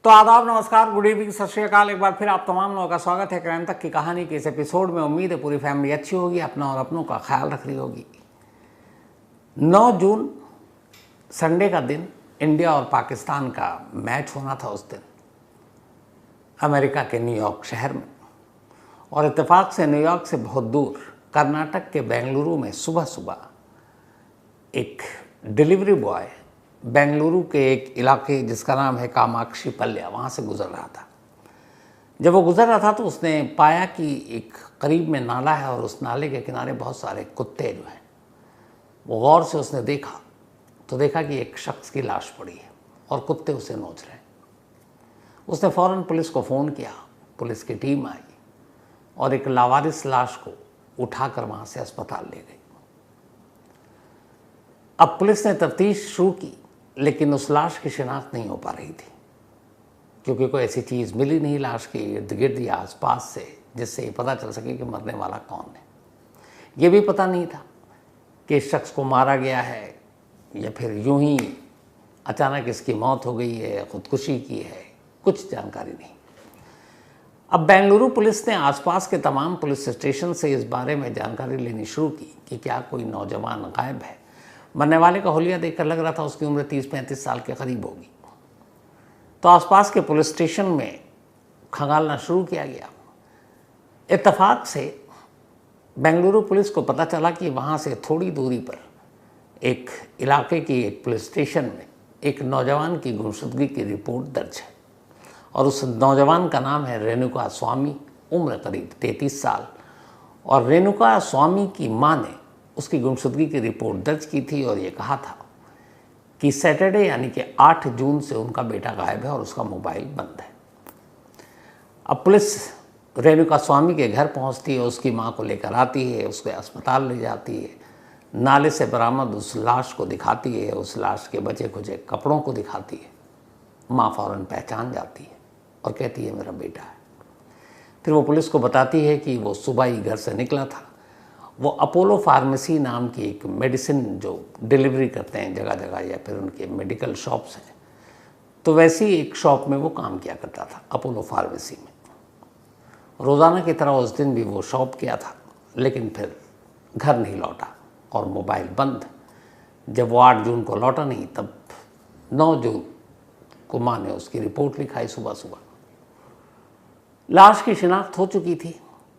तो आदाब, नमस्कार, गुड इवनिंग, सत श्री अकाल। एक बार फिर आप तमाम लोगों का स्वागत है क्राइम तक की कहानी के इस एपिसोड में। उम्मीद है पूरी फैमिली अच्छी होगी, अपना और अपनों का ख्याल रख रही होगी। 9 जून संडे का दिन, इंडिया और पाकिस्तान का मैच होना था उस दिन अमेरिका के न्यूयॉर्क शहर में। और इत्तेफाक से न्यूयॉर्क से बहुत दूर कर्नाटक के बेंगलुरु में सुबह सुबह एक डिलीवरी बॉय बेंगलुरु के एक इलाके जिसका नाम है कामाक्षी पल्ल्या, वहाँ से गुजर रहा था। जब वो गुजर रहा था तो उसने पाया कि एक करीब में नाला है और उस नाले के किनारे बहुत सारे कुत्ते जो हैं, वो गौर से उसने देखा तो देखा कि एक शख्स की लाश पड़ी है और कुत्ते उसे नोच रहे हैं। उसने फ़ौरन पुलिस को फ़ोन किया, पुलिस की टीम आई और एक लावारिस लाश को उठाकर वहाँ से अस्पताल ले गई। अब पुलिस ने तफ्तीश शुरू की, लेकिन उस लाश की शिनाख्त नहीं हो पा रही थी, क्योंकि कोई ऐसी चीज़ मिली नहीं लाश के इर्द गिर्द या आसपास से जिससे ये पता चल सके कि मरने वाला कौन है। ये भी पता नहीं था कि इस शख्स को मारा गया है या फिर यूं ही अचानक इसकी मौत हो गई है, खुदकुशी की है, कुछ जानकारी नहीं। अब बेंगलुरु पुलिस ने आसपास के तमाम पुलिस स्टेशन से इस बारे में जानकारी लेनी शुरू की कि क्या कोई नौजवान गायब है। मरने वाले का हुलिया देखकर लग रहा था उसकी उम्र 30-35 साल के करीब होगी। तो आसपास के पुलिस स्टेशन में खंगालना शुरू किया गया। इत्तेफाक से बेंगलुरु पुलिस को पता चला कि वहाँ से थोड़ी दूरी पर एक इलाके की एक पुलिस स्टेशन में एक नौजवान की गुमशुदगी की रिपोर्ट दर्ज है और उस नौजवान का नाम है रेणुका स्वामी, उम्र करीब 33 साल। और रेणुका स्वामी की माँ ने उसकी गुमशुदगी की रिपोर्ट दर्ज की थी और ये कहा था कि सैटरडे यानी कि 8 जून से उनका बेटा गायब है और उसका मोबाइल बंद है। अब पुलिस रेणुका स्वामी के घर पहुंचती है, उसकी मां को लेकर आती है, उसको अस्पताल ले जाती है, नाले से बरामद उस लाश को दिखाती है, उस लाश के बचे खुचे कपड़ों को दिखाती है। माँ फ़ौरन पहचान जाती है और कहती है मेरा बेटा है। फिर वो पुलिस को बताती है कि वो सुबह ही घर से निकला था। वो अपोलो फार्मेसी नाम की एक मेडिसिन जो डिलीवरी करते हैं जगह जगह या फिर उनके मेडिकल शॉप्स हैं, तो वैसी एक शॉप में वो काम किया करता था, अपोलो फार्मेसी में। रोज़ाना की तरह उस दिन भी वो शॉप किया था, लेकिन फिर घर नहीं लौटा और मोबाइल बंद। जब वो 8 जून को लौटा नहीं, तब 9 जून को माँ ने उसकी रिपोर्ट लिखाई सुबह सुबह। लाश की शिनाख्त हो चुकी थी,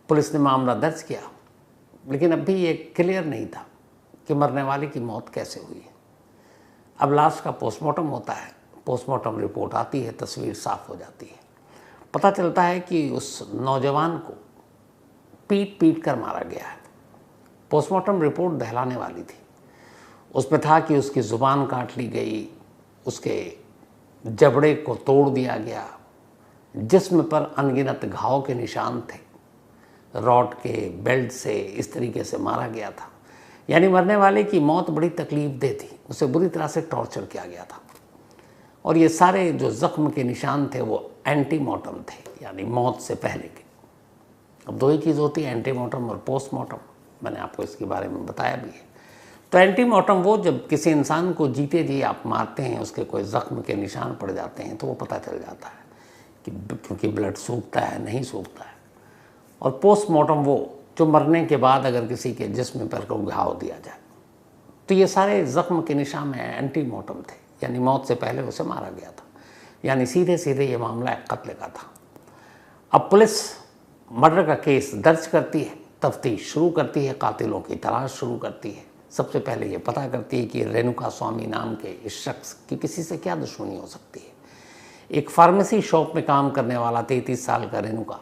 पुलिस ने मामला दर्ज किया, लेकिन अब भी ये क्लियर नहीं था कि मरने वाले की मौत कैसे हुई है। अब लाश का पोस्टमार्टम होता है, पोस्टमार्टम रिपोर्ट आती है, तस्वीर साफ हो जाती है। पता चलता है कि उस नौजवान को पीट पीट कर मारा गया है। पोस्टमार्टम रिपोर्ट दहलाने वाली थी। उसमें था कि उसकी ज़ुबान काट ली गई, उसके जबड़े को तोड़ दिया गया, जिस्म पर अनगिनत घाव के निशान थे, रॉड के बेल्ट से इस तरीके से मारा गया था। यानी मरने वाले की मौत बड़ी तकलीफदेह थी, उसे बुरी तरह से टॉर्चर किया गया था। और ये सारे जो ज़ख्म के निशान थे वो एंटीमॉर्टम थे, यानी मौत से पहले के। अब दो ही चीज़ होती है, एंटीमॉर्टम और पोस्टमार्टम। मैंने आपको इसके बारे में बताया भी है। तो एंटीमॉर्टम वो जब किसी इंसान को जीते जी आप मारते हैं, उसके कोई ज़ख्म के निशान पड़ जाते हैं, तो वो पता चल जाता है कि क्योंकि ब्लड सूखता है नहीं सूखता है। और पोस्टमार्टम वो जो मरने के बाद अगर किसी के जिस्म पर को घाव दिया जाए। तो ये सारे ज़ख्म के निशान में एंटीमॉर्टम थे, यानी मौत से पहले उसे मारा गया था। यानी सीधे सीधे ये मामला एक कत्ल का था। अब पुलिस मर्डर का केस दर्ज करती है, तफ्तीश शुरू करती है, कातिलों की तलाश शुरू करती है। सबसे पहले ये पता करती है कि रेणुका स्वामी नाम के इस शख्स की किसी से क्या दुश्मनी हो सकती है। एक फार्मेसी शॉप में काम करने वाला 33 साल का रेणुका,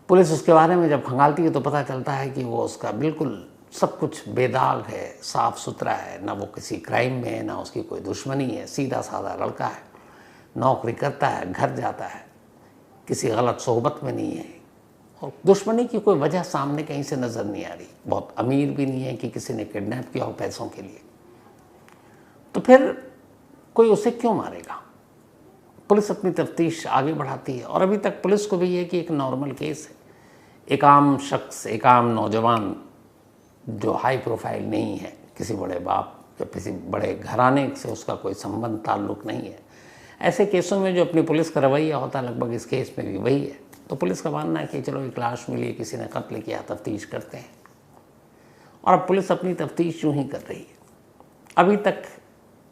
पुलिस उसके बारे में जब खंगालती है तो पता चलता है कि वो उसका बिल्कुल सब कुछ बेदाग है, साफ़ सुथरा है, ना वो किसी क्राइम में है, ना उसकी कोई दुश्मनी है। सीधा साधा लड़का है, नौकरी करता है, घर जाता है, किसी गलत सोहबत में नहीं है और दुश्मनी की कोई वजह सामने कहीं से नज़र नहीं आ रही। बहुत अमीर भी नहीं है कि किसी ने किडनैप किया हो पैसों के लिए। तो फिर कोई उसे क्यों मारेगा? पुलिस अपनी तफ्तीश आगे बढ़ाती है और अभी तक पुलिस को भी ये कि एक नॉर्मल केस है। एक आम शख्स, एक आम नौजवान जो हाई प्रोफाइल नहीं है, किसी बड़े बाप या किसी बड़े घराने से उसका कोई संबंध ताल्लुक़ नहीं है, ऐसे केसों में जो अपनी पुलिस का रवैया होता है लगभग इस केस में भी वही है। तो पुलिस का मानना है कि चलो एक लाश मिली है, किसी ने कत्ल किया, तफ्तीश करते हैं। और अब पुलिस अपनी तफ्तीश यूँ ही कर रही है। अभी तक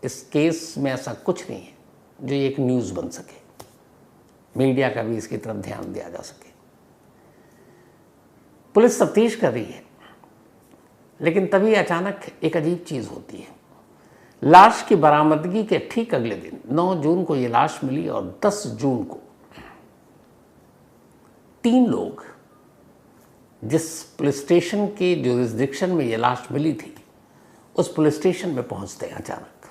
इस केस में ऐसा कुछ नहीं है जो एक न्यूज़ बन सके, मीडिया का भी इसकी तरफ ध्यान दिया जा सके। पुलिस तफ्तीश कर रही है, लेकिन तभी अचानक एक अजीब चीज़ होती है। लाश की बरामदगी के ठीक अगले दिन 9 जून को ये लाश मिली और 10 जून को 3 लोग जिस पुलिस स्टेशन के जुरिस्डिक्शन में ये लाश मिली थी उस पुलिस स्टेशन में पहुंचते हैं अचानक,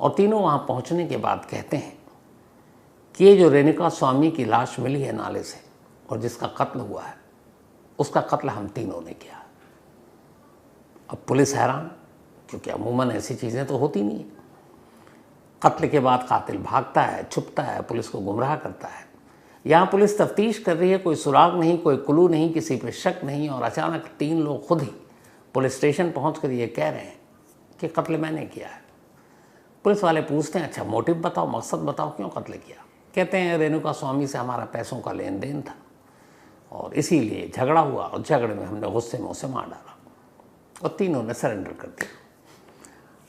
और तीनों वहां पहुंचने के बाद कहते हैं कि ये जो रेणुका स्वामी की लाश मिली है नाले से और जिसका कत्ल हुआ है उसका कत्ल हम तीनों ने किया। अब पुलिस हैरान, क्योंकि अमूमन ऐसी चीज़ें तो होती नहीं है। कत्ल के बाद कातिल भागता है, छुपता है, पुलिस को गुमराह करता है। यहाँ पुलिस तफ्तीश कर रही है, कोई सुराग नहीं, कोई क्लू नहीं, किसी पे शक नहीं, और अचानक 3 लोग खुद ही पुलिस स्टेशन पहुंचकर ये कह रहे हैं कि कत्ल मैंने किया है। पुलिस वाले पूछते हैं अच्छा मोटिव बताओ, मकसद बताओ, क्यों कत्ल किया? कहते हैं रेणुका स्वामी से हमारा पैसों का लेन देन था और इसीलिए झगड़ा हुआ और झगड़े में हमने गुस्से में उसे मार डाला, और तीनों ने सरेंडर कर दिया।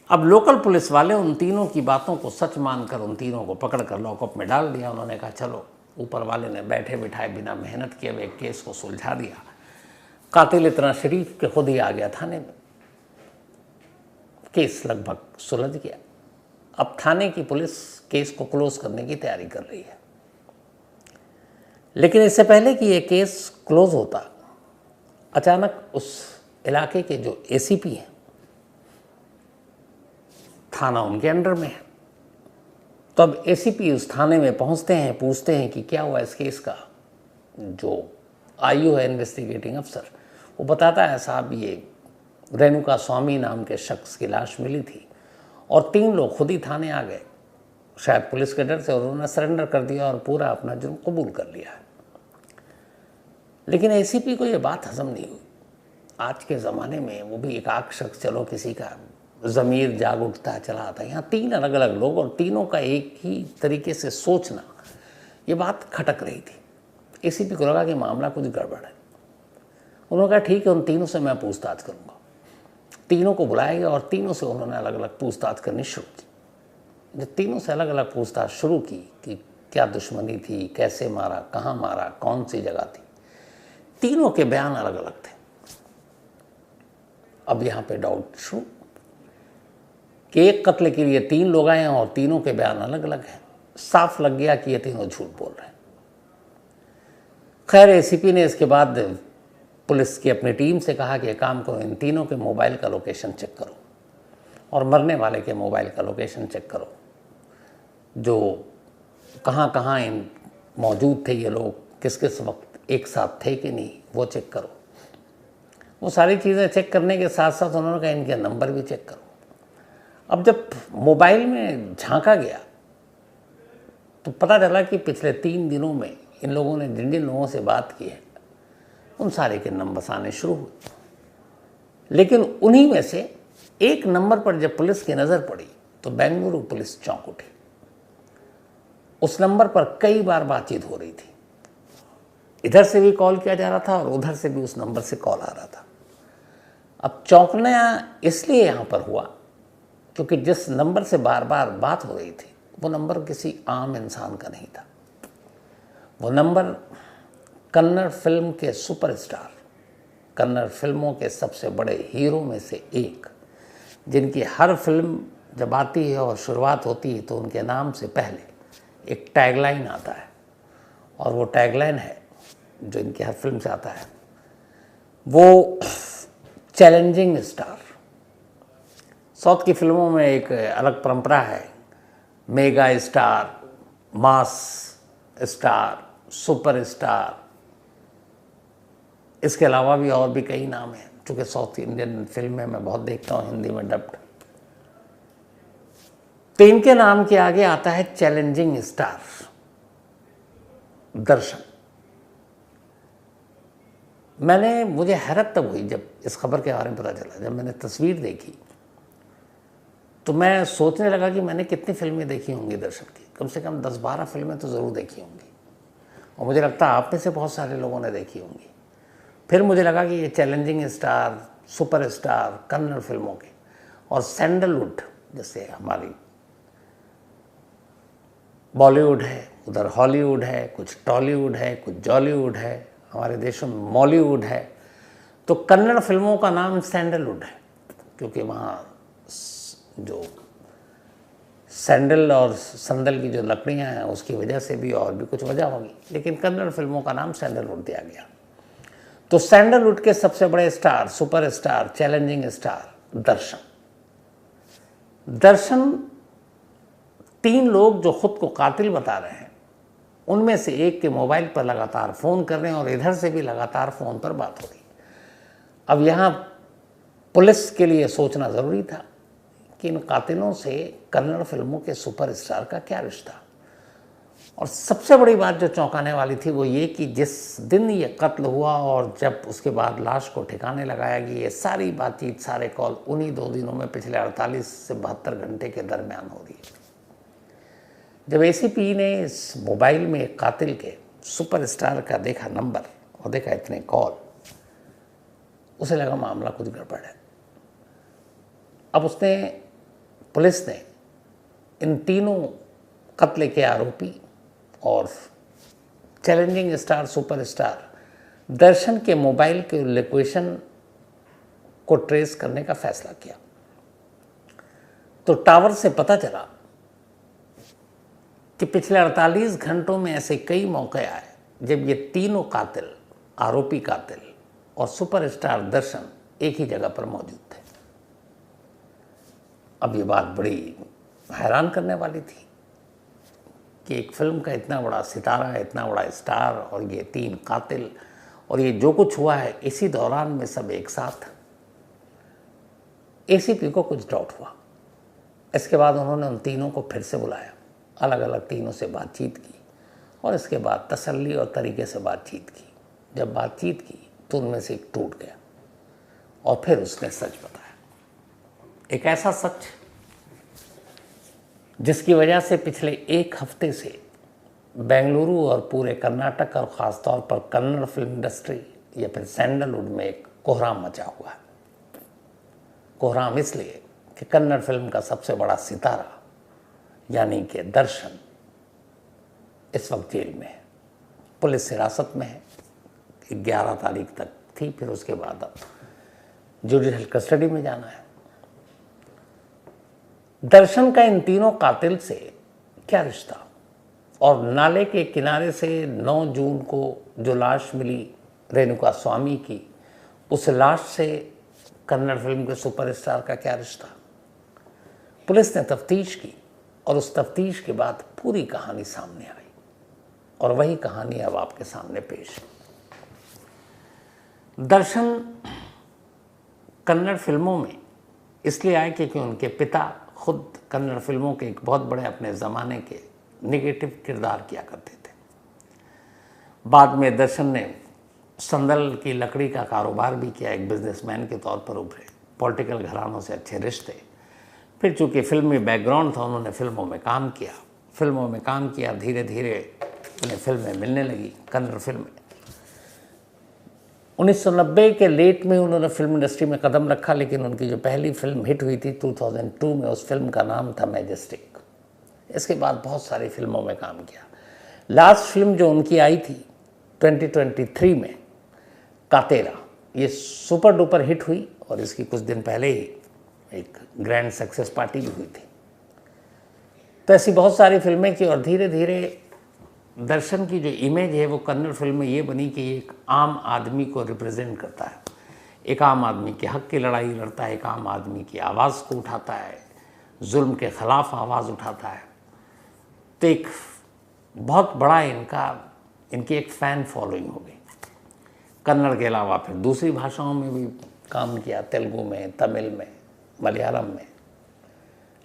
अब लोकल पुलिस वाले उन तीनों की बातों को सच मानकर उन तीनों को पकड़कर लॉकअप में डाल दिया। उन्होंने कहा चलो, ऊपर वाले ने बैठे बिठाए बिना मेहनत किए हुए केस को सुलझा दिया। कातिल इतना शरीफ के खुद ही आ गया थाने में, केस लगभग सुलझ गया। अब थाने की पुलिस केस को क्लोज करने की तैयारी कर रही है। लेकिन इससे पहले कि ये केस क्लोज होता, अचानक उस इलाके के जो एसीपी हैं, थाना उनके अंडर में है, तो अब एसीपी उस थाने में पहुंचते हैं, पूछते हैं कि क्या हुआ इस केस का। जो आईओ है, इन्वेस्टिगेटिंग अफसर, वो बताता है साहब ये रेणुका स्वामी नाम के शख्स की लाश मिली थी और 3 लोग खुद ही थाने आ गए, शायद पुलिस के डर से, और उन्होंने सरेंडर कर दिया और पूरा अपना जुर्म कबूल कर लिया है। लेकिन एसीपी को ये बात हजम नहीं हुई। आज के ज़माने में वो भी एकाक शख्स, चलो किसी का ज़मीर जाग उठता है, चला आता है। यहाँ 3 अलग अलग लोग और तीनों का एक ही तरीके से सोचना, ये बात खटक रही थी। एसीपी को लगा कि मामला कुछ गड़बड़ है। उन्होंने कहा ठीक है, उन तीनों से मैं पूछताछ करूँगा। तीनों को बुलाया गया और तीनों से उन्होंने अलग अलग पूछताछ करनी शुरू की। जब तीनों से अलग अलग पूछताछ शुरू की कि क्या दुश्मनी थी, कैसे मारा, कहाँ मारा, कौन सी जगह थी, तीनों के बयान अलग अलग थे। अब यहाँ पे डाउट शुरू कि एक कत्ल के लिए 3 लोग आए हैं और तीनों के बयान अलग अलग हैं। साफ लग गया कि ये तीनों झूठ बोल रहे हैं। खैर एसीपी ने इसके बाद पुलिस की अपनी टीम से कहा कि काम करो, इन तीनों के मोबाइल का लोकेशन चेक करो और मरने वाले के मोबाइल का लोकेशन चेक करो, जो कहाँ कहाँ इन मौजूद थे ये लोग, किस किस वक्त एक साथ थे कि नहीं, वो चेक करो। वो सारी चीज़ें चेक करने के साथ साथ उन्होंने कहा इनके नंबर भी चेक करो। अब जब मोबाइल में झांका गया तो पता चला कि पिछले 3 दिनों में इन लोगों ने जिन जिन लोगों से बात की है उन सारे के नंबर आने शुरू हुए। लेकिन उन्हीं में से एक नंबर पर जब पुलिस की नज़र पड़ी तो बेंगलुरु पुलिस चौंक उठी। उस नंबर पर कई बार बातचीत हो रही थी, इधर से भी कॉल किया जा रहा था और उधर से भी उस नंबर से कॉल आ रहा था। अब चौंकना इसलिए यहाँ पर हुआ क्योंकि जिस नंबर से बार बार बात हो रही थी वो नंबर किसी आम इंसान का नहीं था। वो नंबर कन्नड़ फिल्म के सुपरस्टार, कन्नड़ फिल्मों के सबसे बड़े हीरो में से एक, जिनकी हर फिल्म जब आती है और शुरुआत होती है तो उनके नाम से पहले एक टैगलाइन आता है, और वो टैगलाइन है जो इनकी हर फिल्म से आता है, वो चैलेंजिंग स्टार। साउथ की फिल्मों में एक अलग परंपरा है, मेगा स्टार, मास स्टार, सुपर स्टार, इसके अलावा भी और भी कई नाम हैं, चूँकि साउथ इंडियन फिल्म में मैं बहुत देखता हूँ हिंदी में डब्ड। तो इनके नाम के आगे आता है चैलेंजिंग स्टार दर्शन। मुझे हैरत तब हुई जब इस खबर के बारे में पता चला। जब मैंने तस्वीर देखी तो मैं सोचने लगा कि मैंने कितनी फिल्में देखी होंगी दर्शन की। कम से कम 10-12 फिल्में तो ज़रूर देखी होंगी, और मुझे लगता है आप में से बहुत सारे लोगों ने देखी होंगी। फिर मुझे लगा कि ये challenging star, super star Kannada फिल्मों के और सैंडलवुड, जैसे हमारी बॉलीवुड है, उधर हॉलीवुड है, कुछ टॉलीवुड है, कुछ जॉलीवुड है, हमारे देशों में मॉलीवुड है, तो कन्नड़ फिल्मों का नाम सैंडलवुड है, क्योंकि वहाँ जो सैंडल और संदल की जो लकड़ियाँ हैं उसकी वजह से भी, और भी कुछ वजह होगी, लेकिन कन्नड़ फिल्मों का नाम सैंडलवुड दिया गया। तो सैंडलवुड के सबसे बड़े star, super star, challenging star Darshan. Darshan 3 लोग जो खुद को कातिल बता रहे हैं, उनमें से एक के मोबाइल पर लगातार फ़ोन कर रहे हैं और इधर से भी लगातार फ़ोन पर बात हो रही। अब यहाँ पुलिस के लिए सोचना ज़रूरी था कि इन कातिलों से कन्नड़ फिल्मों के सुपरस्टार का क्या रिश्ता। और सबसे बड़ी बात जो चौंकाने वाली थी वो ये कि जिस दिन ये कत्ल हुआ और जब उसके बाद लाश को ठिकाने लगाया गया, ये सारी बातचीत, सारे कॉल उन्हीं 2 दिनों में पिछले 48 से 72 घंटे के दरमियान हो रही है। जब एसीपी ने इस मोबाइल में एक कातिल के, सुपरस्टार का देखा नंबर और देखा इतने कॉल, उसे लगा मामला कुछ गड़बड़ है। अब पुलिस ने इन तीनों कत्ले के आरोपी और चैलेंजिंग स्टार, सुपरस्टार दर्शन के मोबाइल के लोकेशन को ट्रेस करने का फैसला किया। तो टावर से पता चला कि पिछले 48 घंटों में ऐसे कई मौके आए जब ये तीनों कातिल, आरोपी कातिल और सुपरस्टार दर्शन एक ही जगह पर मौजूद थे। अब ये बात बड़ी हैरान करने वाली थी कि एक फिल्म का इतना बड़ा सितारा, इतना बड़ा स्टार, और ये 3 कातिल, और ये जो कुछ हुआ है इसी दौरान में सब एक साथ। एसीपी को कुछ डाउट हुआ। इसके बाद उन्होंने उन तीनों को फिर से बुलाया, अलग अलग तीनों से बातचीत की, और इसके बाद तसल्ली और तरीके से बातचीत की। जब बातचीत की तो उनमें से एक टूट गया और फिर उसने सच बताया, एक ऐसा सच जिसकी वजह से पिछले 1 हफ्ते से बेंगलुरु और पूरे कर्नाटक और ख़ास तौर पर कन्नड़ फिल्म इंडस्ट्री या फिर सैंडलवुड में एक कोहराम मचा हुआ है। कोहराम इसलिए कि कन्नड़ फिल्म का सबसे बड़ा सितारा यानी कि दर्शन इस वक्त जेल में है, पुलिस हिरासत में है। 11 तारीख तक थी, फिर उसके बाद अब जुडिशल कस्टडी में जाना है। दर्शन का इन तीनों कातिल से क्या रिश्ता, और नाले के किनारे से 9 जून को जो लाश मिली रेणुका स्वामी की, उस लाश से कन्नड़ फिल्म के सुपरस्टार का क्या रिश्ता। पुलिस ने तफ्तीश की और उस तफ्तीश के बाद पूरी कहानी सामने आई, और वही कहानी अब आपके सामने पेश है। दर्शन कन्नड़ फिल्मों में इसलिए आए क्योंकि उनके पिता खुद कन्नड़ फिल्मों के एक बहुत बड़े अपने ज़माने के नेगेटिव किरदार किया करते थे। बाद में दर्शन ने संदल की लकड़ी का कारोबार भी किया, एक बिजनेसमैन के तौर पर उभरे, पॉलिटिकल घरानों से अच्छे रिश्ते। फिर चूँकि फिल्मी बैकग्राउंड था, उन्होंने फिल्मों में काम किया, धीरे धीरे उन्हें फिल्में मिलने लगी, कन्नड़ फिल्में। 1990 के लेट में उन्होंने फिल्म इंडस्ट्री में कदम रखा, लेकिन उनकी जो पहली फिल्म हिट हुई थी 2002 में, उस फिल्म का नाम था मैजेस्टिक। इसके बाद बहुत सारी फिल्मों में काम किया। लास्ट फिल्म जो उनकी आई थी 2023 में, कातेरा, ये सुपर डुपर हिट हुई, और इसकी कुछ दिन पहले ही एक ग्रैंड सक्सेस पार्टी भी हुई थी। तो ऐसी बहुत सारी फिल्में की, और धीरे धीरे दर्शन की जो इमेज है वो कन्नड़ फिल्म में ये बनी कि एक आम आदमी को रिप्रेजेंट करता है, एक आम आदमी के हक की लड़ाई लड़ता है, एक आम आदमी की आवाज़ को उठाता है, जुल्म के ख़िलाफ़ आवाज़ उठाता है। तो एक बहुत बड़ा इनकी एक फ़ैन फॉलोइंग हो गई। कन्नड़ के अलावा फिर दूसरी भाषाओं में भी काम किया, तेलुगु में, तमिल में, मलयालम में,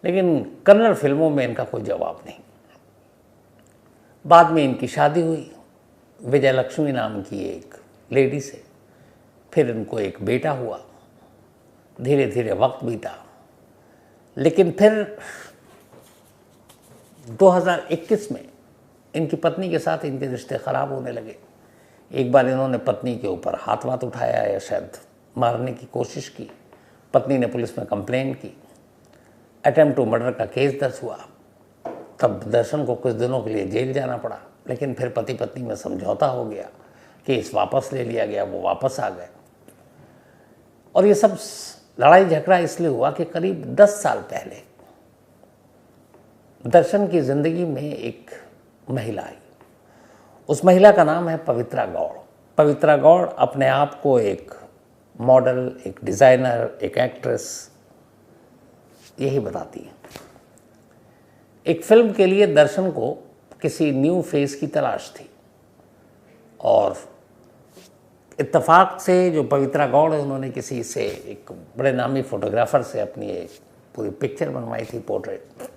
लेकिन कन्नड़ फिल्मों में इनका कोई जवाब नहीं। बाद में इनकी शादी हुई विजय लक्ष्मी नाम की एक लेडी से, फिर इनको एक बेटा हुआ, धीरे धीरे वक्त बीता, लेकिन फिर 2021 में इनकी पत्नी के साथ इनके रिश्ते ख़राब होने लगे। एक बार इन्होंने पत्नी के ऊपर हाथ वाथ उठाया या शायद मारने की कोशिश की। पत्नी ने पुलिस में कंप्लेंट की, अटेम्प्ट टू मर्डर का केस दर्ज हुआ। तब दर्शन को कुछ दिनों के लिए जेल जाना पड़ा, लेकिन फिर पति पत्नी में समझौता हो गया, केस वापस ले लिया गया, वो वापस आ गए। और ये सब लड़ाई झगड़ा इसलिए हुआ कि करीब 10 साल पहले दर्शन की ज़िंदगी में एक महिला आई। उस महिला का नाम है पवित्रा गौड़। पवित्रा गौड़ अपने आप को एक मॉडल, एक डिज़ाइनर, एक एक्ट्रेस यही बताती है। एक फिल्म के लिए दर्शन को किसी न्यू फेस की तलाश थी और इत्तेफाक से जो पवित्रा गौड़ है, उन्होंने किसी से, एक बड़े नामी फोटोग्राफर से अपनी एक पूरी पिक्चर बनवाई थी, पोर्ट्रेट।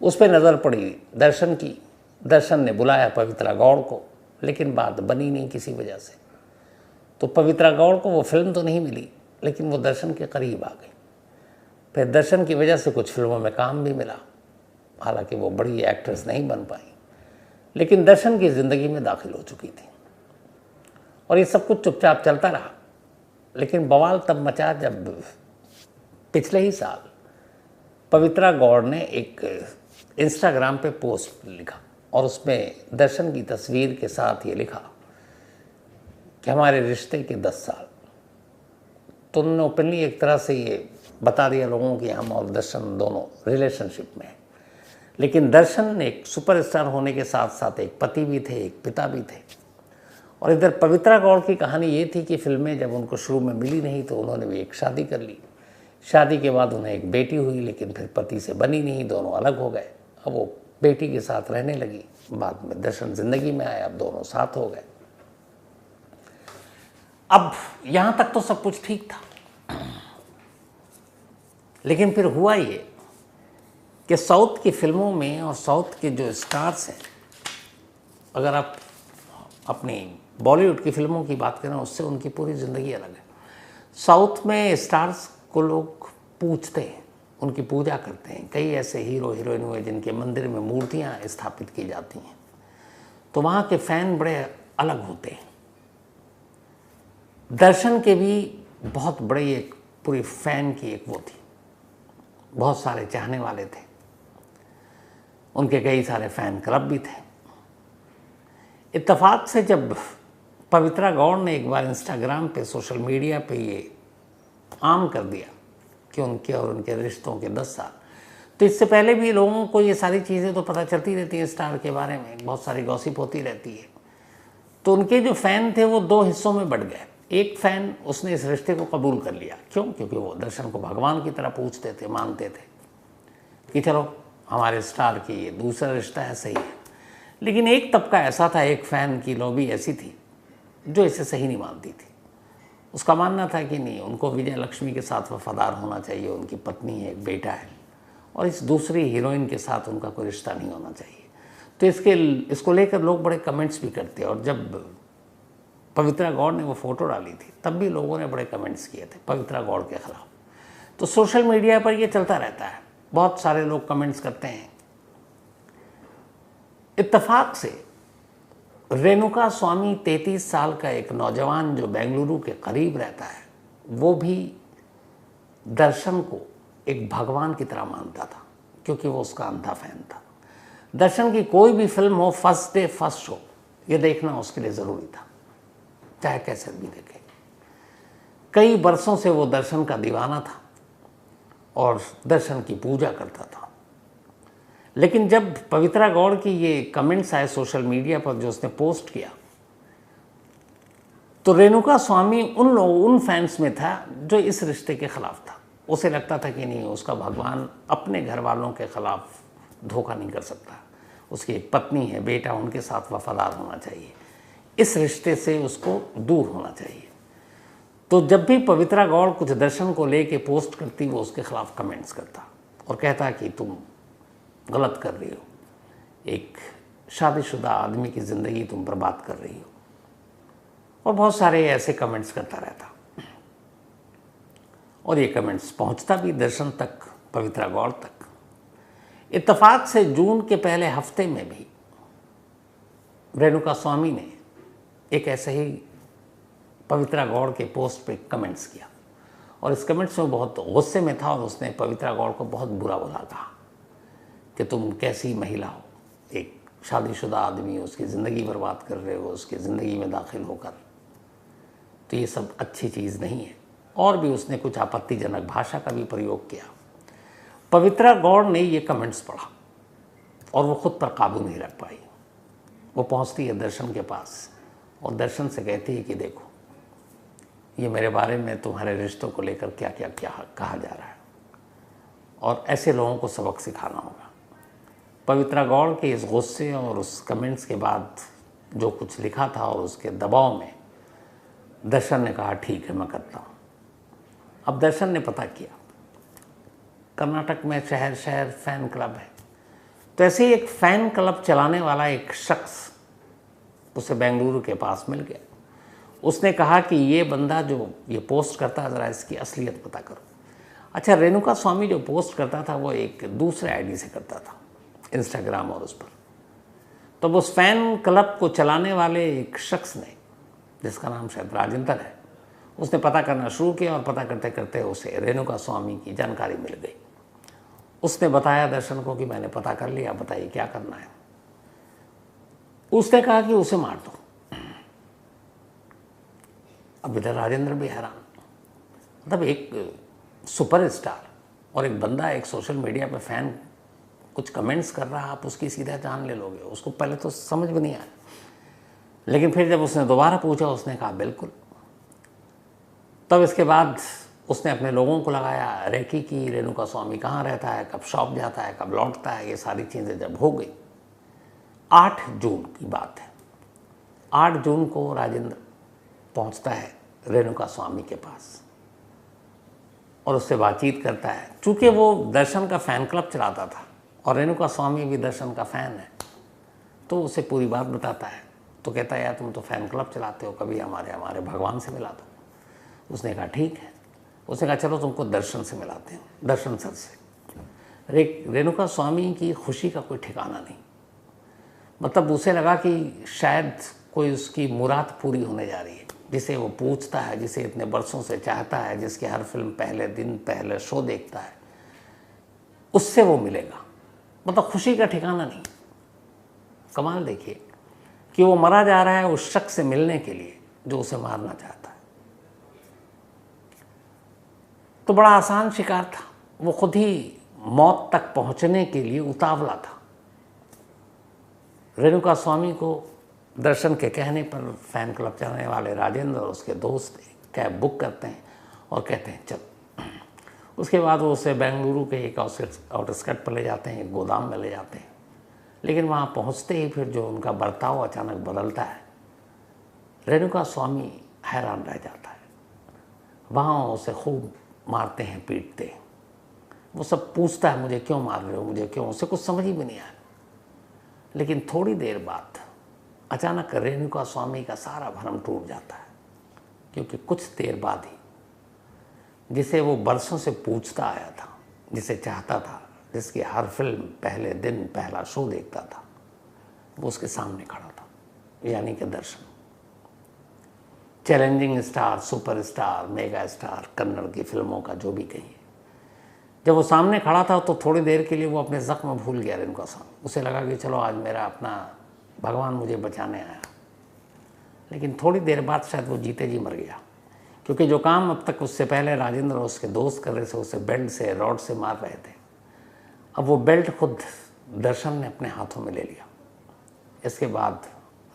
उस पर नज़र पड़ी दर्शन की। दर्शन ने बुलाया पवित्रा गौड़ को, लेकिन बात बनी नहीं किसी वजह से। तो पवित्रा गौड़ को वो फिल्म तो नहीं मिली, लेकिन वो दर्शन के करीब आ गई। फिर दर्शन की वजह से कुछ फिल्मों में काम भी मिला। हालांकि वो बड़ी एक्ट्रेस नहीं बन पाई, लेकिन दर्शन की ज़िंदगी में दाखिल हो चुकी थी। और ये सब कुछ चुपचाप चलता रहा। लेकिन बवाल तब मचा जब पिछले ही साल पवित्रा गौड़ ने एक इंस्टाग्राम पे पोस्ट लिखा और उसमें दर्शन की तस्वीर के साथ ये लिखा कि हमारे रिश्ते के 10 साल। तो उन्होंने ओपनली एक तरह से ये बता दिया लोगों कि हम और दर्शन दोनों रिलेशनशिप में हैं। लेकिन दर्शन एक सुपरस्टार होने के साथ साथ एक पति भी थे, एक पिता भी थे। और इधर पवित्रा गौड़ की कहानी ये थी कि फिल्में जब उनको शुरू में मिली नहीं तो उन्होंने भी एक शादी कर ली। शादी के बाद उन्हें एक बेटी हुई, लेकिन फिर पति से बनी नहीं, दोनों अलग हो गए। अब वो बेटी के साथ रहने लगी। बाद में दर्शन जिंदगी में आए, अब दोनों साथ हो गए। अब यहाँ तक तो सब कुछ ठीक था, लेकिन फिर हुआ ये कि साउथ की फिल्मों में और साउथ के जो स्टार्स हैं, अगर आप अपनी बॉलीवुड की फिल्मों की बात करें, उससे उनकी पूरी ज़िंदगी अलग है। साउथ में स्टार्स को लोग पूजते हैं, उनकी पूजा करते हैं। कई ऐसे हीरो हीरोइन हुए जिनके मंदिर में मूर्तियाँ स्थापित की जाती हैं, तो वहाँ के फ़ैन बड़े अलग होते हैं। दर्शन के भी बहुत बड़ी एक पूरी फ़ैन की एक वो थी, बहुत सारे चाहने वाले थे। उनके कई सारे फ़ैन क्लब भी थे। इत्तेफाक से जब पवित्रा गौड़ ने एक बार इंस्टाग्राम पे, सोशल मीडिया पे ये आम कर दिया कि उनके और उनके रिश्तों के 10 साल, तो इससे पहले भी लोगों को ये सारी चीज़ें तो पता चलती रहती हैं स्टार के बारे में, बहुत सारी गॉसिप होती रहती है। तो उनके जो फ़ैन थे वो 2 हिस्सों में बढ़ गए। एक फ़ैन, उसने इस रिश्ते को कबूल कर लिया। क्यों? क्योंकि वो दर्शन को भगवान की तरह पूजते थे, मानते थे कि चलो हमारे स्टार की ये दूसरा रिश्ता है, सही है। लेकिन एक तबका ऐसा था, एक फ़ैन की लॉबी ऐसी थी जो इसे सही नहीं मानती थी। उसका मानना था कि नहीं, उनको विजय लक्ष्मी के साथ वफादार होना चाहिए, उनकी पत्नी है, एक बेटा है, और इस दूसरी हीरोइन के साथ उनका कोई रिश्ता नहीं होना चाहिए। तो इसको लेकर लोग बड़े कमेंट्स भी करते हैं। और जब पवित्रा गौड़ ने वो फ़ोटो डाली थी, तब भी लोगों ने बड़े कमेंट्स किए थे पवित्रा गौड़ के ख़िलाफ़। तो सोशल मीडिया पर ये चलता रहता है, बहुत सारे लोग कमेंट्स करते हैं। इत्तेफाक से रेणुका स्वामी 33 साल का एक नौजवान जो बेंगलुरु के करीब रहता है, वो भी दर्शन को एक भगवान की तरह मानता था, क्योंकि वो उसका अंधा फैन था। दर्शन की कोई भी फिल्म हो, फर्स्ट डे फर्स्ट शो, ये देखना उसके लिए ज़रूरी था, चाहे कैसे भी देखे। कई बरसों से वो दर्शन का दीवाना था और दर्शन की पूजा करता था। लेकिन जब पवित्रा गौड़ की ये कमेंट्स आए सोशल मीडिया पर, जो उसने पोस्ट किया, तो रेणुका स्वामी उन फैंस में था जो इस रिश्ते के ख़िलाफ़ था। उसे लगता था कि नहीं, उसका भगवान अपने घर वालों के ख़िलाफ़ धोखा नहीं कर सकता, उसकी एक पत्नी है, बेटा, उनके साथ वफादार होना चाहिए, इस रिश्ते से उसको दूर होना चाहिए। तो जब भी पवित्रा गौड़ कुछ दर्शन को लेके पोस्ट करती, वो उसके ख़िलाफ़ कमेंट्स करता और कहता कि तुम गलत कर रही हो, एक शादीशुदा आदमी की ज़िंदगी तुम बर्बाद कर रही हो, और बहुत सारे ऐसे कमेंट्स करता रहता। और ये कमेंट्स पहुंचता भी दर्शन तक, पवित्रा गौड़ तक। इत्तेफाक से जून के पहले हफ्ते में भी रेणुका स्वामी ने एक ऐसे ही पवित्रा गौड़ के पोस्ट पे कमेंट्स किया और इस कमेंट्स में बहुत गुस्से में था और उसने पवित्रा गौड़ को बहुत बुरा कहा कि तुम कैसी महिला हो, एक शादीशुदा आदमी हो, उसकी ज़िंदगी बर्बाद कर रहे हो, उसकी ज़िंदगी में दाखिल होकर, तो ये सब अच्छी चीज़ नहीं है। और भी उसने कुछ आपत्तिजनक भाषा का भी प्रयोग किया। पवित्रा गौड़ ने ये कमेंट्स पढ़ा और वो खुद पर काबू नहीं रख पाई। वो पहुंचती है दर्शन के पास और दर्शन से कहती है कि देखो, ये मेरे बारे में तुम्हारे रिश्तों को लेकर क्या क्या क्या कहा जा रहा है और ऐसे लोगों को सबक सिखाना होगा। पवित्रा गौड़ के इस गुस्से और उस कमेंट्स के बाद जो कुछ लिखा था और उसके दबाव में दर्शन ने कहा ठीक है मैं करता हूँ। अब दर्शन ने पता किया, कर्नाटक में शहर शहर फ़ैन क्लब है, तो ऐसे ही एक फ़ैन क्लब चलाने वाला एक शख्स उसे बेंगलुरु के पास मिल गया। उसने कहा कि ये बंदा जो ये पोस्ट करता है ज़रा इसकी असलियत पता करो। अच्छा, रेणुका स्वामी जो पोस्ट करता था वो एक दूसरे आईडी से करता था, इंस्टाग्राम और उस पर। तो उस फ़ैन क्लब को चलाने वाले एक शख्स ने, जिसका नाम शायद राजेंद्र है, उसने पता करना शुरू किया और पता करते करते उसे रेणुका स्वामी की जानकारी मिल गई। उसने बताया दर्शन को कि मैंने पता कर लिया, बताइए क्या करना है। उसने कहा कि उसे मार दो। अब इधर राजेंद्र भी हैरान, मतलब एक सुपरस्टार और एक बंदा एक सोशल मीडिया पे फैन कुछ कमेंट्स कर रहा है, आप उसकी सीधा जान ले लोगे। उसको पहले तो समझ में नहीं आया, लेकिन फिर जब उसने दोबारा पूछा उसने कहा बिल्कुल। तब इसके बाद उसने अपने लोगों को लगाया रेकी की, रेणुका स्वामी कहाँ रहता है, कब शॉप जाता है, कब लौटता है। ये सारी चीज़ें जब हो गई, 8 जून की बात है, 8 जून को राजेंद्र पहुंचता है रेणुका स्वामी के पास और उससे बातचीत करता है। चूँकि वो दर्शन का फ़ैन क्लब चलाता था और रेणुका स्वामी भी दर्शन का फ़ैन है, तो उसे पूरी बात बताता है। तो कहता है यार तुम तो फ़ैन क्लब चलाते हो, कभी हमारे भगवान से मिला दो। उसने कहा ठीक है। उसने कहा चलो तुमको दर्शन से मिलाते हैं, दर्शन सर से। रेणुका स्वामी की खुशी का कोई ठिकाना नहीं, मतलब उसे लगा कि शायद कोई उसकी मुराद पूरी होने जा रही है, जिसे वो पूछता है, जिसे इतने बरसों से चाहता है, जिसकी हर फिल्म पहले दिन पहले शो देखता है, उससे वो मिलेगा। मतलब खुशी का ठिकाना नहीं। कमाल देखिए कि वो मरा जा रहा है उस शख्स से मिलने के लिए जो उसे मारना चाहता है। तो बड़ा आसान शिकार था, वो खुद ही मौत तक पहुंचने के लिए उतावला था। रेणुका स्वामी को दर्शन के कहने पर फ़ैन क्लब चलाने वाले राजेंद्र और उसके दोस्त कैब बुक करते हैं और कहते हैं चल। उसके बाद वो उसे बेंगलुरु के एक आउटस्कर्ट पर ले जाते हैं, एक गोदाम में ले जाते हैं। लेकिन वहाँ पहुँचते ही फिर जो उनका बर्ताव अचानक बदलता है, रेणुका स्वामी हैरान रह जाता है। वहाँ उसे खूब मारते हैं, पीटते हैं। वो सब पूछता है मुझे क्यों मार रहे हो, मुझे क्यों, उसे कुछ समझ ही भी नहीं आया। लेकिन थोड़ी देर बाद अचानक रेणुका स्वामी का सारा भ्रम टूट जाता है, क्योंकि कुछ देर बाद ही जिसे वो बरसों से पूछता आया था, जिसे चाहता था, जिसकी हर फिल्म पहले दिन पहला शो देखता था, वो उसके सामने खड़ा था, यानी कि Darshan. Challenging star, superstar, mega star, Kannada की फिल्मों का जो भी कहिए। जब वो सामने खड़ा था तो थोड़ी देर के लिए वो अपने ज़ख्म भूल गया रेणुका स्वामी। उसे लगा कि चलो आज मेरा अपना भगवान मुझे बचाने आया। लेकिन थोड़ी देर बाद शायद वो जीते जी मर गया, क्योंकि जो काम अब तक उससे पहले राजेंद्र और उसके दोस्त कर रहे थे, उसे बेल्ट से, रॉड से मार रहे थे, अब वो बेल्ट खुद दर्शन ने अपने हाथों में ले लिया। इसके बाद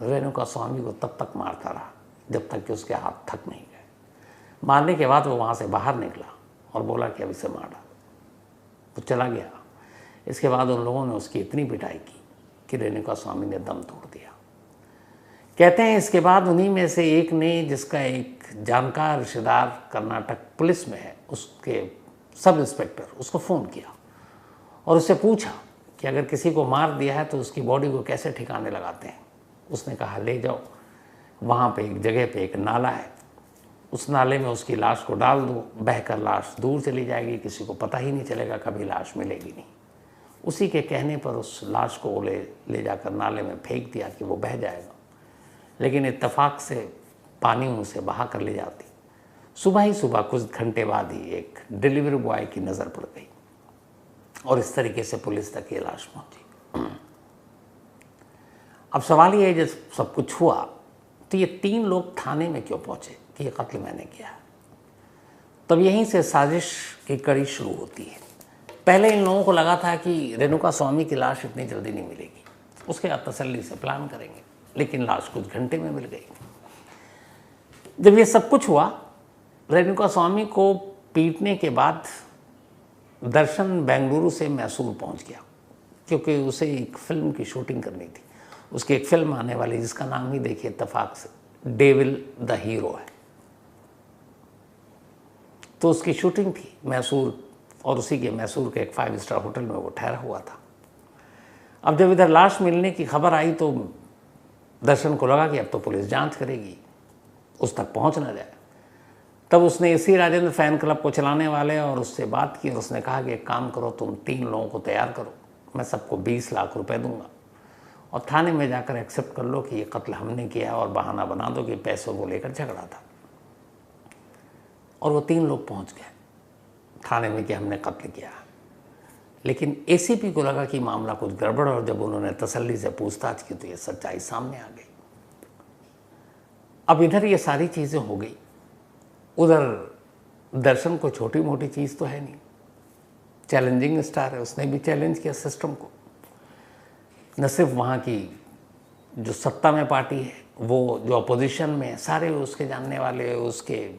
रेणुका स्वामी को तब तक मारता रहा जब तक कि उसके हाथ थक नहीं गए। मारने के बाद वो वहाँ से बाहर निकला और बोला कि अब इसे मार डालो। वो चला गया। इसके बाद उन लोगों ने उसकी इतनी पिटाई की कि रेणुका स्वामी ने दम तोड़ दिया। कहते हैं इसके बाद उन्हीं में से एक ने, जिसका एक जानकार रिश्तेदार कर्नाटक पुलिस में है, उसके सब इंस्पेक्टर, उसको फ़ोन किया और उससे पूछा कि अगर किसी को मार दिया है तो उसकी बॉडी को कैसे ठिकाने लगाते हैं। उसने कहा ले जाओ, वहाँ पे एक जगह पे एक नाला है, उस नाले में उसकी लाश को डाल दो, बहकर लाश दूर चली जाएगी, किसी को पता ही नहीं चलेगा, कभी लाश मिलेगी नहीं। उसी के कहने पर उस लाश को ले जाकर नाले में फेंक दिया कि वो बह जाएगा, लेकिन इत्तेफाक से पानी उसे बहा कर ले जाती। सुबह ही सुबह कुछ घंटे बाद ही एक डिलीवरी बॉय की नज़र पड़ गई और इस तरीके से पुलिस तक ये लाश पहुंची। अब सवाल ये है, जब सब कुछ हुआ तो ये 3 लोग थाने में क्यों पहुंचे कि ये कत्ल मैंने किया? तब यहीं से साजिश की कड़ी शुरू होती है। पहले इन लोगों को लगा था कि रेणुका स्वामी की लाश इतनी जल्दी नहीं मिलेगी, उसके बाद तसल्ली से प्लान करेंगे, लेकिन लाश कुछ घंटे में मिल गई। जब ये सब कुछ हुआ, रेणुका स्वामी को पीटने के बाद दर्शन बेंगलुरु से मैसूर पहुंच गया, क्योंकि उसे एक फिल्म की शूटिंग करनी थी। उसकी एक फिल्म आने वाली जिसका नाम ही देखिए इत्तेफाक से डेविल द हीरो है। तो उसकी शूटिंग थी मैसूर, और उसी के मैसूर के एक 5 स्टार होटल में वो ठहरा हुआ था। अब जब इधर लाश मिलने की खबर आई तो दर्शन को लगा कि अब तो पुलिस जांच करेगी, उस तक पहुंच ना जाए। तब उसने इसी राजेंद्र फैन क्लब को चलाने वाले और उससे बात की और उसने कहा कि एक काम करो, तुम 3 लोगों को तैयार करो, मैं सबको 20 लाख रुपए दूंगा और थाने में जाकर एक्सेप्ट कर लो कि ये कत्ल हमने किया और बहाना बना दो कि पैसों को लेकर झगड़ा था। और वो 3 लोग पहुंच गए थाने में कि हमने कत्ल किया। लेकिन एसीपी को लगा कि मामला कुछ गड़बड़, और जब उन्होंने तसल्ली से पूछताछ की तो ये सच्चाई सामने आ गई। अब इधर ये सारी चीज़ें हो गई, उधर दर्शन को छोटी मोटी चीज़ तो है नहीं, चैलेंजिंग स्टार है, उसने भी चैलेंज किया सिस्टम को। न सिर्फ वहाँ की जो सत्ता में पार्टी है, वो जो अपोजिशन में है, सारे उसके जानने वाले, उसके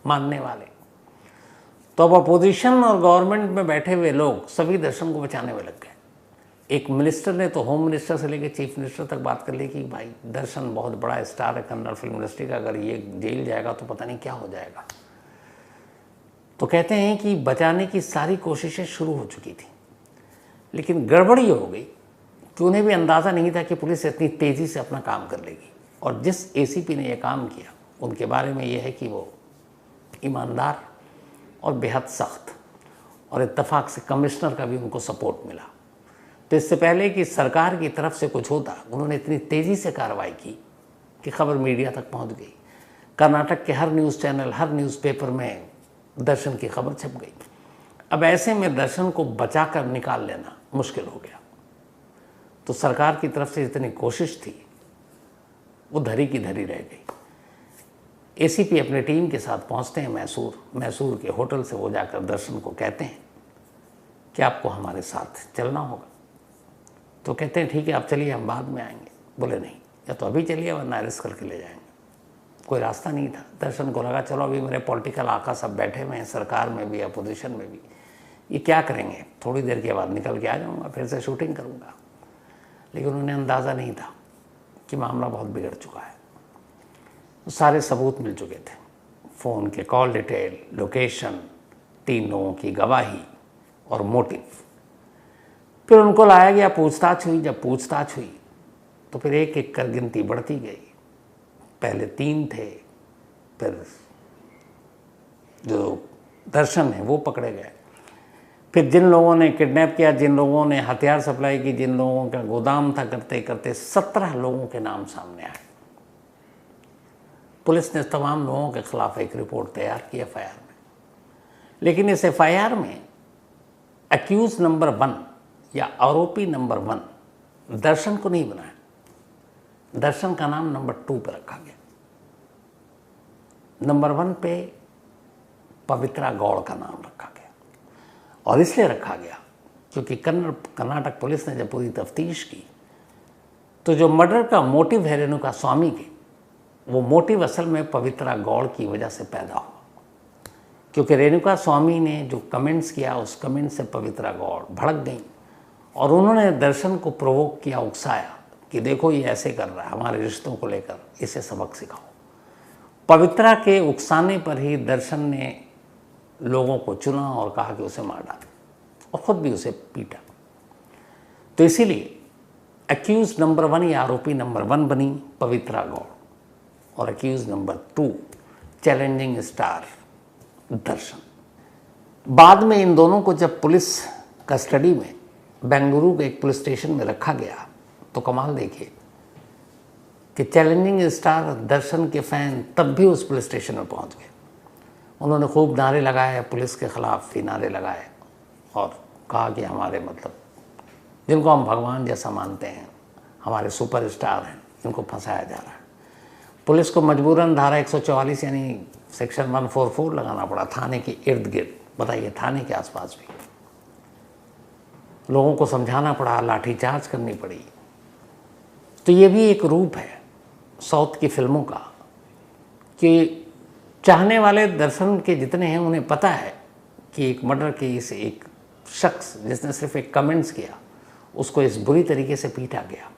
मानने वाले। तो अब अपोजिशन और गवर्नमेंट में बैठे हुए लोग सभी दर्शन को बचाने में लग गए। एक मिनिस्टर ने तो होम मिनिस्टर से लेकर चीफ मिनिस्टर तक बात कर ली कि भाई दर्शन बहुत बड़ा स्टार है कन्नड़ फिल्म इंडस्ट्री का, अगर ये जेल जाएगा तो पता नहीं क्या हो जाएगा। तो कहते हैं कि बचाने की सारी कोशिशें शुरू हो चुकी थी, लेकिन गड़बड़ ये हो गई कि उन्हें भी अंदाज़ा नहीं था कि पुलिस इतनी तेज़ी से अपना काम कर लेगी। और जिस एसीपी ने यह काम किया उनके बारे में यह है कि वो ईमानदार और बेहद सख्त, और इत्तेफाक से कमिश्नर का भी उनको सपोर्ट मिला। तो इससे पहले कि सरकार की तरफ से कुछ होता, उन्होंने इतनी तेज़ी से कार्रवाई की कि खबर मीडिया तक पहुंच गई। कर्नाटक के हर न्यूज़ चैनल, हर न्यूज़पेपर में दर्शन की खबर छप गई। अब ऐसे में दर्शन को बचाकर निकाल लेना मुश्किल हो गया। तो सरकार की तरफ से जितनी कोशिश थी वो धरी की धरी रह गई। एसीपी अपने टीम के साथ पहुंचते हैं मैसूर के होटल से वो जाकर दर्शन को कहते हैं कि आपको हमारे साथ चलना होगा। तो कहते हैं ठीक है आप चलिए, हम बाद में आएंगे। बोले नहीं, या तो अभी चलिए वरना अरेस्ट करके ले जाएंगे। कोई रास्ता नहीं था। दर्शन को लगा चलो अभी मेरे पॉलिटिकल आका सब बैठे हुए हैं, सरकार में भी अपोजिशन में भी, ये क्या करेंगे, थोड़ी देर के बाद निकल के आ जाऊँगा, फिर से शूटिंग करूँगा। लेकिन उन्हें अंदाज़ा नहीं था कि मामला बहुत बिगड़ चुका है। तो सारे सबूत मिल चुके थे, फ़ोन के कॉल डिटेल, लोकेशन, 3 लोगों की गवाही और मोटिव। फिर उनको लाया गया, पूछताछ हुई। जब पूछताछ हुई तो फिर एक एक कर गिनती बढ़ती गई। पहले 3 थे, फिर जो दर्शन है वो पकड़े गए। फिर जिन लोगों ने किडनैप किया, जिन लोगों ने हथियार सप्लाई की, जिन लोगों का गोदाम था, करते करते 17 लोगों के नाम सामने आए। पुलिस ने तमाम लोगों के खिलाफ एक रिपोर्ट तैयार की एफआईआर में। लेकिन इस एफआईआर में अक्यूज नंबर 1 या आरोपी नंबर 1 दर्शन को नहीं बनाया। दर्शन का नाम नंबर 2 पे रखा गया। नंबर 1 पे पवित्रा गौड़ का नाम रखा गया, और इसलिए रखा गया क्योंकि कर्नाटक पुलिस ने जब पूरी तफ्तीश की तो जो मर्डर का मोटिव है रेणुका स्वामी के, वो मोटिव असल में पवित्रा गौड़ की वजह से पैदा हुआ। क्योंकि रेणुका स्वामी ने जो कमेंट्स किया, उस कमेंट से पवित्रा गौड़ भड़क गई और उन्होंने दर्शन को प्रोवोक किया, उकसाया कि देखो ये ऐसे कर रहा है, हमारे रिश्तों को लेकर इसे सबक सिखाओ। पवित्रा के उकसाने पर ही दर्शन ने लोगों को चुना और कहा कि उसे मार डाले, और ख़ुद भी उसे पीटा। तो इसीलिए अक्यूज नंबर 1 या आरोपी नंबर 1 बनी पवित्रा गौड़, और अक्यूज नंबर 2 चैलेंजिंग स्टार दर्शन। बाद में इन दोनों को जब पुलिस कस्टडी में बेंगलुरु के एक पुलिस स्टेशन में रखा गया तो कमाल देखिए कि चैलेंजिंग स्टार दर्शन के फैन तब भी उस पुलिस स्टेशन में पहुंच गए। उन्होंने खूब नारे लगाए, पुलिस के ख़िलाफ़ भी नारे लगाए और कहा कि हमारे मतलब जिनको हम भगवान जैसा मानते हैं, हमारे सुपरस्टार हैं, इनको फंसाया जा रहा है। पुलिस को मजबूरन धारा 144 यानी सेक्शन 144 लगाना पड़ा थाने के इर्द गिर्द। बताइए, थाने के आसपास भी लोगों को समझाना पड़ा, लाठीचार्ज करनी पड़ी। तो ये भी एक रूप है साउथ की फिल्मों का कि चाहने वाले दर्शन के जितने हैं उन्हें पता है कि एक मर्डर केस, एक शख्स जिसने सिर्फ एक कमेंट्स किया उसको इस बुरी तरीके से पीटा गया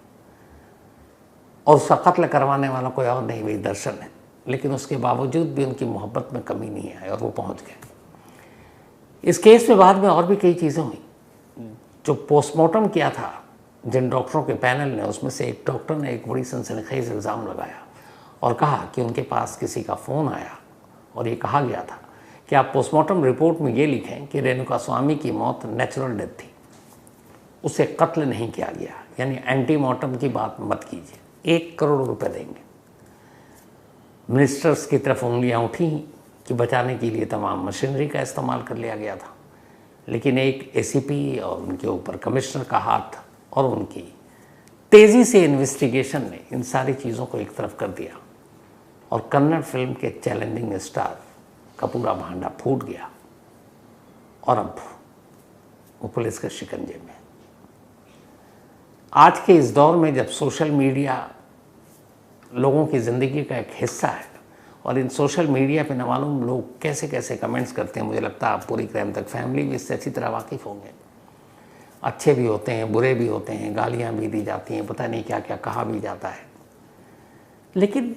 और उसका कत्ल करवाने वाला कोई और नहीं, वही दर्शन है। लेकिन उसके बावजूद भी उनकी मोहब्बत में कमी नहीं आई और वो पहुंच गए। इस केस में बाद में और भी कई चीज़ें हुई। जो पोस्टमार्टम किया था जिन डॉक्टरों के पैनल ने, उसमें से एक डॉक्टर ने एक बड़ी सनसनीखेज इल्ज़ाम लगाया और कहा कि उनके पास किसी का फ़ोन आया और ये कहा गया था कि आप पोस्टमार्टम रिपोर्ट में ये लिखें कि रेणुका स्वामी की मौत नेचुरल डेथ थी, उसे कत्ल नहीं किया गया, यानी एंटीमार्टम की बात मत कीजिए। 1 करोड़ रुपए देंगे। मिनिस्टर्स की तरफ उंगलियां उठी कि बचाने के लिए तमाम मशीनरी का इस्तेमाल कर लिया गया था, लेकिन एक एसीपी और उनके ऊपर कमिश्नर का हाथ और उनकी तेज़ी से इन्वेस्टिगेशन ने इन सारी चीज़ों को एक तरफ कर दिया और कन्नड़ फिल्म के चैलेंजिंग स्टार का पूरा भांडा फूट गया और अब वो पुलिस के शिकंजे में। आज के इस दौर में जब सोशल मीडिया लोगों की ज़िंदगी का एक हिस्सा है और इन सोशल मीडिया पे न मालूम लोग कैसे कैसे कमेंट्स करते हैं, मुझे लगता है आप पूरी क्राइम तक फैमिली भी इससे अच्छी तरह वाकिफ़ होंगे। अच्छे भी होते हैं, बुरे भी होते हैं, गालियाँ भी दी जाती हैं, पता नहीं क्या क्या कहा भी जाता है। लेकिन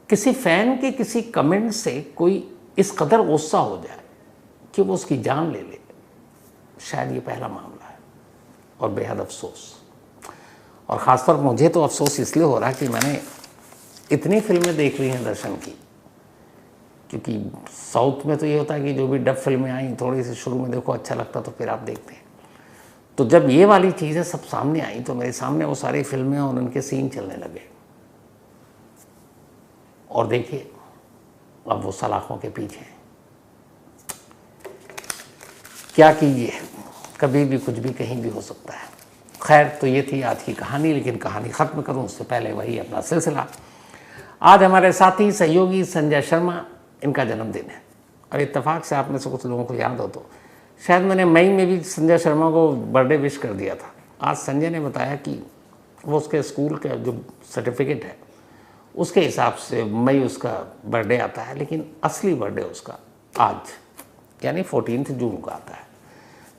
किसी फ़ैन के किसी कमेंट से कोई इस कदर गुस्सा हो जाए कि वो उसकी जान ले ले, शायद ये पहला मामला है और बेहद अफसोस। और ख़ासतौर पर मुझे तो अफसोस इसलिए हो रहा है कि मैंने इतनी फिल्में देख ली हैं दर्शन की, क्योंकि साउथ में तो ये होता है कि जो भी डब फिल्में आई थोड़ी सी शुरू में देखो अच्छा लगता तो फिर आप देखते हैं। तो जब ये वाली चीज़ें सब सामने आई तो मेरे सामने वो सारी फिल्में और उनके सीन चलने लगे और देखिए अब वो सलाखों के पीछे हैं। क्या कीजिए, कभी भी कुछ भी कहीं भी हो सकता है। खैर, तो ये थी आज की कहानी, लेकिन कहानी ख़त्म करूं उससे पहले वही अपना सिलसिला। आज हमारे साथी सहयोगी संजय शर्मा, इनका जन्मदिन है और इत्तेफाक से आप में से कुछ लोगों को याद हो तो शायद मैंने मई में भी संजय शर्मा को बर्थडे विश कर दिया था। आज संजय ने बताया कि वो उसके स्कूल का जो सर्टिफिकेट है उसके हिसाब से मई उसका बर्थडे आता है, लेकिन असली बर्थडे उसका आज यानी 14 जून को आता है।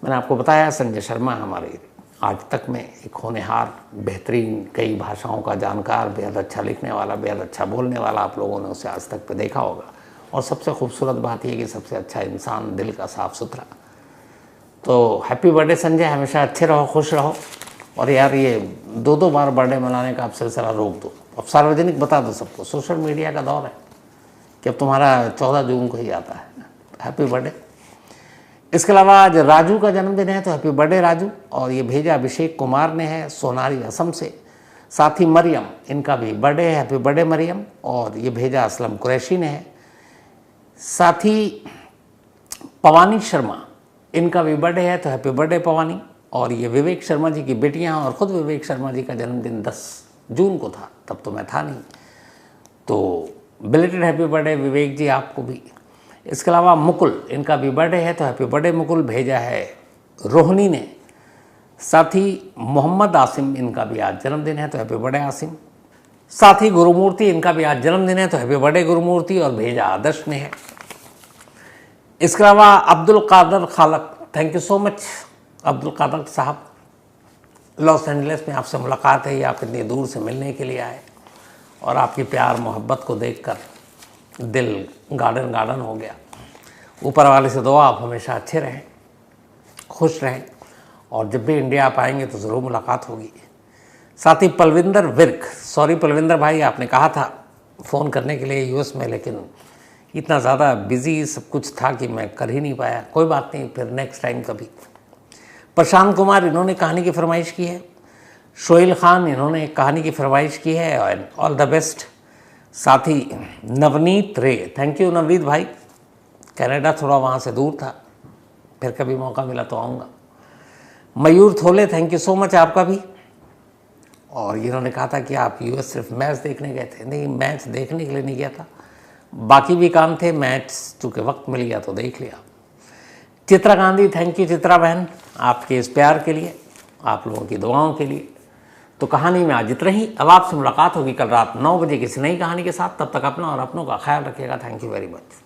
मैंने आपको बताया संजय शर्मा हमारे आज तक में एक होनहार, बेहतरीन, कई भाषाओं का जानकार, बेहद अच्छा लिखने वाला, बेहद अच्छा बोलने वाला। आप लोगों ने उसे आज तक पे देखा होगा। और सबसे खूबसूरत बात यह कि सबसे अच्छा इंसान, दिल का साफ़ सुथरा। तो हैप्पी बर्थडे संजय, हमेशा अच्छे रहो, खुश रहो। और यार ये 2-2 बार बर्थडे मनाने का आप सिलसिला रोक दो, अब सार्वजनिक बता दो सबको। सोशल मीडिया का दौर है कि अब तुम्हारा 14 जून को ही आता है। Happy birthday. इसके अलावा आज राजू का जन्मदिन है, तो हैप्पी बर्थडे राजू। और ये भेजा अभिषेक कुमार ने है, सोनारी असम से। साथ ही मरियम, इनका भी बर्थडे है, हैप्पी बर्थडे मरियम। और ये भेजा असलम कुरैशी ने है। साथ ही पवानी शर्मा, इनका भी बर्थडे है, तो हैप्पी बर्थडे पवानी। और ये विवेक शर्मा जी की बेटियां, और ख़ुद विवेक शर्मा जी का जन्मदिन 10 जून को था, तब तो मैं था नहीं। तो बिलेटेड हैप्पी बर्थडे विवेक जी आपको भी। इसके अलावा मुकुल, इनका भी बर्थडे है, तो हैप्पी बर्थडे मुकुल। भेजा है रोहिणी ने। साथ ही मोहम्मद आसिम, इनका भी आज जन्मदिन है, तो हैप्पी बर्थडे आसिम। साथ ही गुरुमूर्ति, इनका भी आज जन्मदिन है, तो हैप्पी बर्थडे गुरुमूर्ति। और भेजा आदर्श ने है। इसके अलावा Abdul Kadar Khalak, thank you so much Abdul Kadar साहब। लॉस एंजलिस में आपसे मुलाकात है, आप इतनी दूर से मिलने के लिए आए और आपकी प्यार मोहब्बत को देखकर दिल गार्डन गार्डन हो गया। ऊपर वाले से दुआ आप हमेशा अच्छे रहें, खुश रहें, और जब भी इंडिया आप आएंगे तो ज़रूर मुलाकात होगी। साथ ही पलविंदर विर्क, सॉरी पलविंदर भाई, आपने कहा था फ़ोन करने के लिए यूएस में, लेकिन इतना ज़्यादा बिजी सब कुछ था कि मैं कर ही नहीं पाया। कोई बात नहीं, फिर नेक्स्ट टाइम कभी। प्रशांत कुमार, इन्होंने कहानी की फरमाइश की है। शोएल खान, इन्होंने कहानी की फरमाइश की है। और ऑल द बेस्ट। साथी नवनीत रे, थैंक यू नवनीत भाई। कनाडा थोड़ा वहाँ से दूर था, फिर कभी मौका मिला तो आऊँगा। मयूर थोले, थैंक यू सो मच आपका भी। और इन्होंने कहा था कि आप यूएस सिर्फ मैच देखने गए थे। नहीं, मैच देखने के लिए नहीं गया था, बाकी भी काम थे। मैच चूँकि वक्त मिल गया तो देख लिया। चित्रा गांधी, थैंक यू चित्रा बहन, आपके इस प्यार के लिए, आप लोगों की दुआओं के लिए। तो कहानी में आज इतना ही। अब आपसे मुलाकात होगी कल रात 9 बजे किसी नई कहानी के साथ। तब तक अपना और अपनों का ख्याल रखिएगा। Thank you very much.